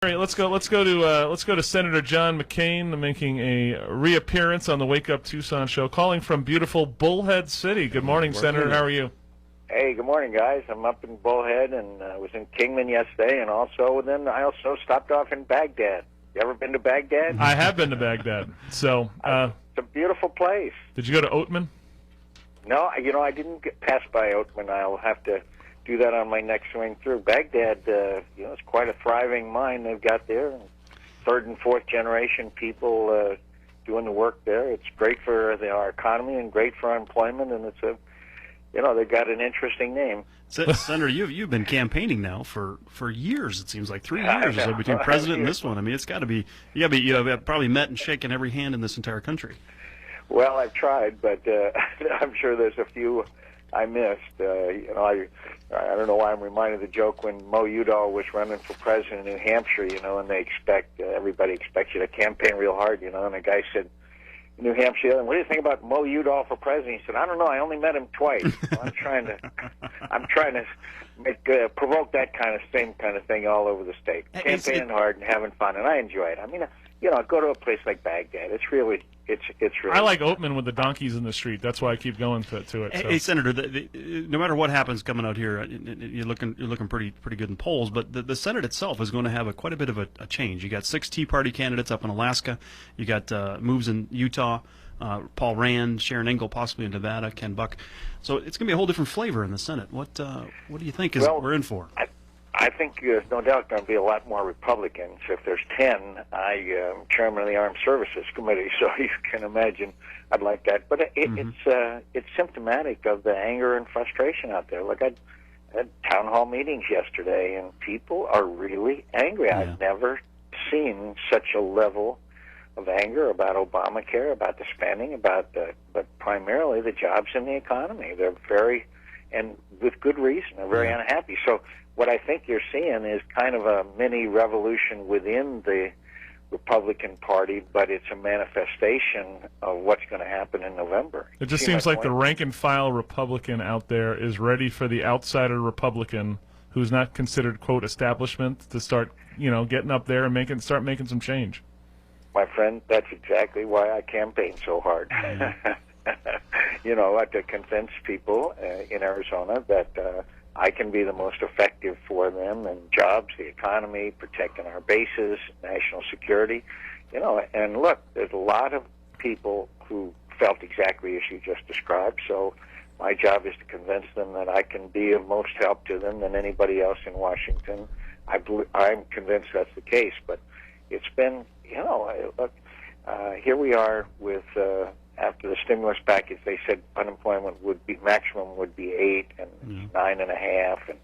All right, let's go to Senator John McCain making a reappearance on the Wake Up Tucson show, calling from beautiful Bullhead City. Good morning, Senator. How are you? Hey, good morning, guys. I'm up in Bullhead and was in Kingman yesterday, and I also stopped off in Baghdad. You ever been to Baghdad? I have been to Baghdad. So it's a beautiful place. Did you go to Oatman? No, I didn't get past by Oatman. I'll have to do that on my next swing through. Baghdad, it's quite a thriving mine they've got there. Third and fourth generation people doing the work there. It's great for our economy and great for employment, and they've got an interesting name. Senator, you've been campaigning now for years. It seems like 3 years or so between president and this one. I mean, it's got to be you've probably met and shaken every hand in this entire country. Well, I've tried, but I'm sure there's a few I missed. I don't know why I'm reminded of the joke when Mo Udall was running for president in New Hampshire, and they everybody expects you to campaign real hard, and the guy said, New Hampshire, what do you think about Mo Udall for president? He said, I don't know, I only met him twice. Well, I'm trying to provoke that same kind of thing all over the state. Campaigning hard and having fun, and I enjoy it. I mean, go to a place like Baghdad. It's really. I like Oatman with the donkeys in the street. That's why I keep going to it. So. Hey, Senator, no matter what happens coming out here, you're looking pretty good in polls. But the Senate itself is going to have quite a bit of a change. You got 6 Tea Party candidates up in Alaska. You got moves in Utah. Paul Rand, Sharon Ingle, possibly in Nevada, Ken Buck. So it's going to be a whole different flavor in the Senate. What do you think we're in for? I think there's no doubt going to be a lot more Republicans. If there's 10, I am chairman of the Armed Services Committee, so you can imagine I'd like that. But it's symptomatic of the anger and frustration out there. Look, I had town hall meetings yesterday, and people are really angry. Yeah. I've never seen such a level of anger about Obamacare, about the spending, but primarily the jobs and the economy. They're very, and with good reason, they're very unhappy. So what I think you're seeing is kind of a mini revolution within the Republican Party, but it's a manifestation of what's going to happen in November. It just seems like the rank-and-file Republican out there is ready for the outsider Republican who's not considered, quote, establishment to start, getting up there and start making some change. My friend, that's exactly why I campaign so hard. To convince people in Arizona that I can be the most effective for them in jobs, the economy, protecting our bases, national security. And look, there's a lot of people who felt exactly as you just described. So my job is to convince them that I can be of most help to them than anybody else in Washington. I'm convinced that's the case. But it's been, look, here we are with, after the stimulus package, they said unemployment maximum would be 8 and 9.5, and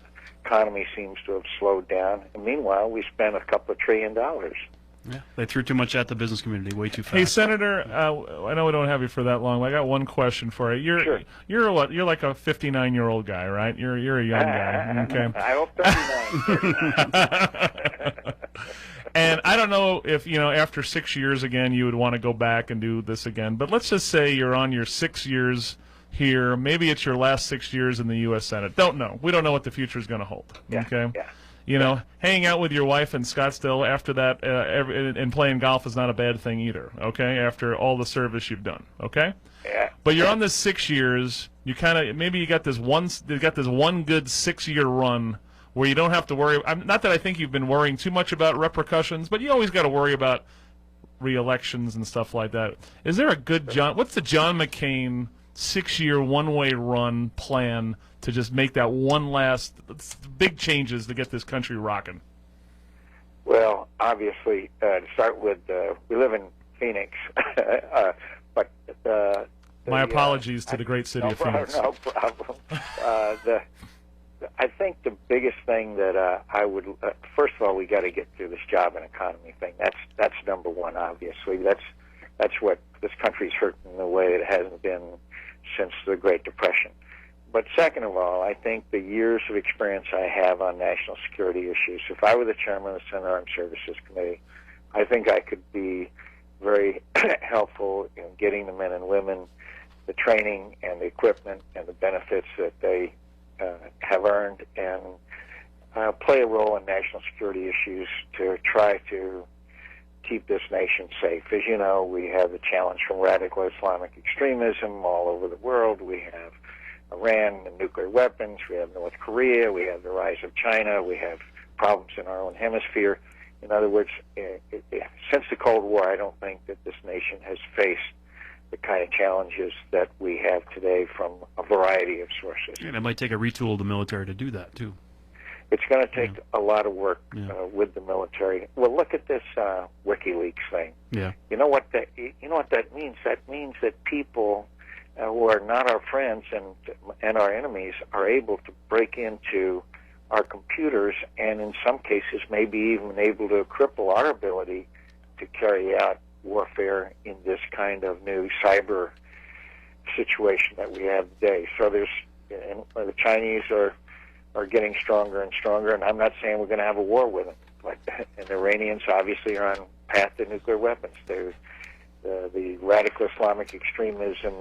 economy seems to have slowed down. And meanwhile, we spent $2 trillion. Yeah, they threw too much at the business community way too fast. Hey, Senator, I know we don't have you for that long, but I got one question for you. Sure. You're what? You're like a 59-year-old guy, right? You're a young guy. Okay. I hope 39. And I don't know if, after 6 years again, you would want to go back and do this again. But let's just say you're on your 6 years here. Maybe it's your last 6 years in the U.S. Senate. Don't know. We don't know what the future is going to hold. Yeah, okay. Yeah. Hanging out with your wife in Scottsdale after that and playing golf is not a bad thing either. Okay. After all the service you've done. Okay. Yeah. But you're on this 6 years. You maybe you got this one good 6-year run where you don't have to worry. Not that I think you've been worrying too much about repercussions, but you always got to worry about re-elections and stuff like that. Is there a good what's the John McCain 6-year one-way run plan to just make that one last big changes to get this country rocking? Well, obviously, to start with, we live in Phoenix, but my apologies to the great city of Phoenix. No problem. I think the biggest thing that I would first of all, we got to get through this job and economy thing. That's number one. Obviously, that's what this country's hurting the way it hasn't been since the Great Depression. But second of all, I think the years of experience I have on national security issues. If I were the chairman of the Senate Armed Services Committee, I think I could be very helpful in getting the men and women the training and the equipment and the benefits that they have earned, and play a role in national security issues to try to keep this nation safe. As you know, we have the challenge from radical Islamic extremism all over the world. We have Iran and nuclear weapons. We have North Korea. We have the rise of China. We have problems in our own hemisphere. In other words, since the Cold War, I don't think that this nation has faced the kind of challenges that we have today from a variety of sources. And it might take a retool of the military to do that, too. It's going to take a lot of work with the military. Well, look at this WikiLeaks thing. Yeah. You know what that means? That means that people who are not our friends and our enemies are able to break into our computers, and in some cases maybe even able to cripple our ability to carry out warfare in this kind of new cyber situation that we have today. So the Chinese are getting stronger and stronger, and I'm not saying we're going to have a war with them, but and the Iranians obviously are on path to nuclear weapons. The radical Islamic extremism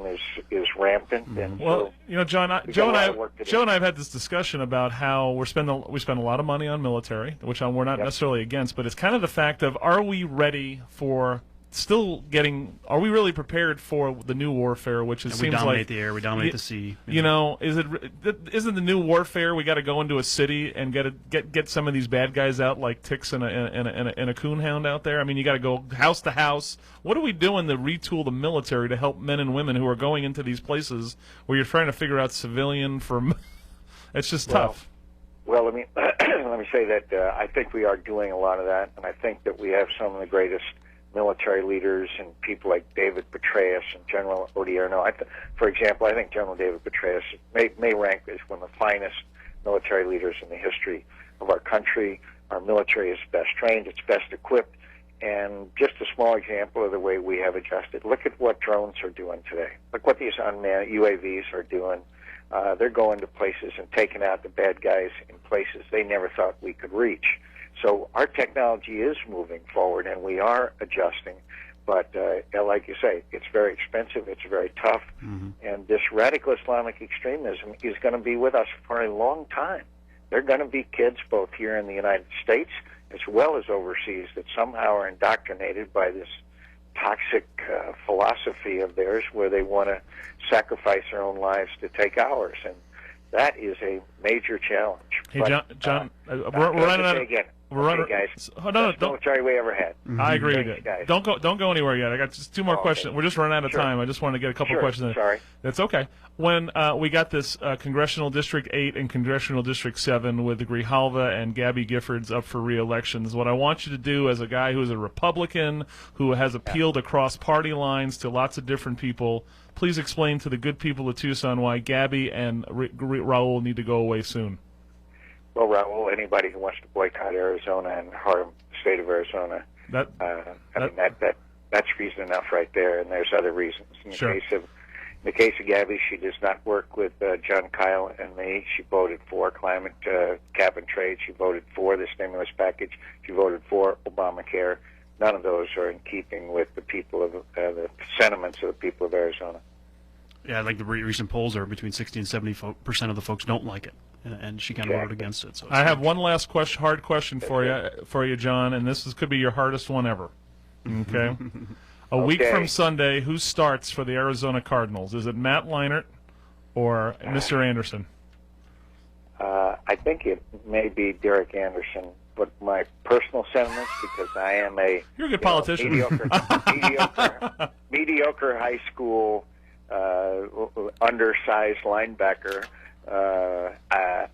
is rampant, and well, John, Joe and I have had this discussion about how we spend a lot of money on military, which we're not necessarily against, but it's kind of the fact of, are we ready for? Are we really prepared for the new warfare, which seems like... We dominate the air, we dominate the sea. Isn't the new warfare, we got to go into a city and get some of these bad guys out like ticks and a coonhound out there? I mean, you got to go house to house. What are we doing to retool the military to help men and women who are going into these places where you're trying to figure out civilian from... It's just tough. Well, let me say that I think we are doing a lot of that, and I think that we have some of the greatest military leaders and people like David Petraeus and General Odierno. For example, I think General David Petraeus may rank as one of the finest military leaders in the history of our country. Our military is best trained, it's best equipped, and just a small example of the way we have adjusted. Look at what drones are doing today. Look what these unmanned UAVs are doing. They're going to places and taking out the bad guys in places they never thought we could reach. So our technology is moving forward, and we are adjusting. But like you say, it's very expensive, it's very tough, and this radical Islamic extremism is going to be with us for a long time. There are going to be kids both here in the United States as well as overseas that somehow are indoctrinated by this toxic philosophy of theirs where they want to sacrifice their own lives to take ours. And that is a major challenge. Hey, John, we're running out of... We're running, guys. No, don't. Military we ever had. I agree with you. Guys. Don't go anywhere yet. I got just two more questions. We're just running out of time. I just wanted to get a couple questions in. Sorry. That's okay. When we got this Congressional District 8 and Congressional District 7 with Grijalva and Gabby Giffords up for re-elections, what I want you to do as a guy who is a Republican, who has appealed across party lines to lots of different people, please explain to the good people of Tucson why Gabby and Raul need to go away soon. Well, Raul, anybody who wants to boycott Arizona and harm the state of Arizona, that's reason enough right there, and there's other reasons. In the case of Gabby, she does not work with John Kyle and me. She voted for climate cap and trade. She voted for the stimulus package. She voted for Obamacare. None of those are in keeping with the people of the sentiments of the people of Arizona. Yeah, I think the recent polls are between 60 and 70% of the folks don't like it, and she kind of voted against it. So I have one last hard question for you, John, and this could be your hardest one ever. Okay, a week from Sunday, who starts for the Arizona Cardinals? Is it Matt Leinart or Mr. Anderson? I think it may be Derek Anderson, but my personal sentiments, because I am you're a good politician, mediocre high school. Undersized linebacker. I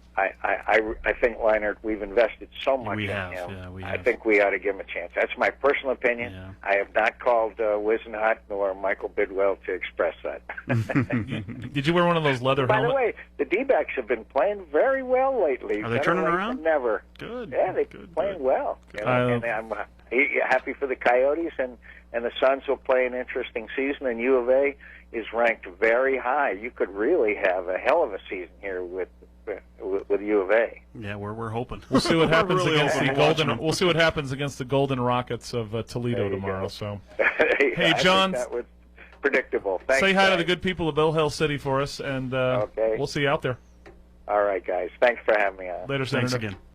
think Leinart, we've invested so much in him. Yeah, we have. I think we ought to give him a chance. That's my personal opinion. Yeah. I have not called Wisenhunt nor Michael Bidwell to express that. Did you wear one of those leather helmets? By the way, the D-backs have been playing very well lately. Are they turning around? Never. Good. Yeah, they've been playing well. And I'm happy for the Coyotes, and the Suns will play an interesting season, and U of A is ranked very high. You could really have a hell of a season here with U of A. Yeah, we're hoping. We'll see what happens against the Golden. We'll see what happens against the Golden Rockets of Toledo tomorrow. Go. So, hey, John, that was predictable. Thanks, say hi guys. to the good people of Bill Hill City for us, and we'll see you out there. All right, guys. Thanks for having me on. Later, Senator. Thanks again.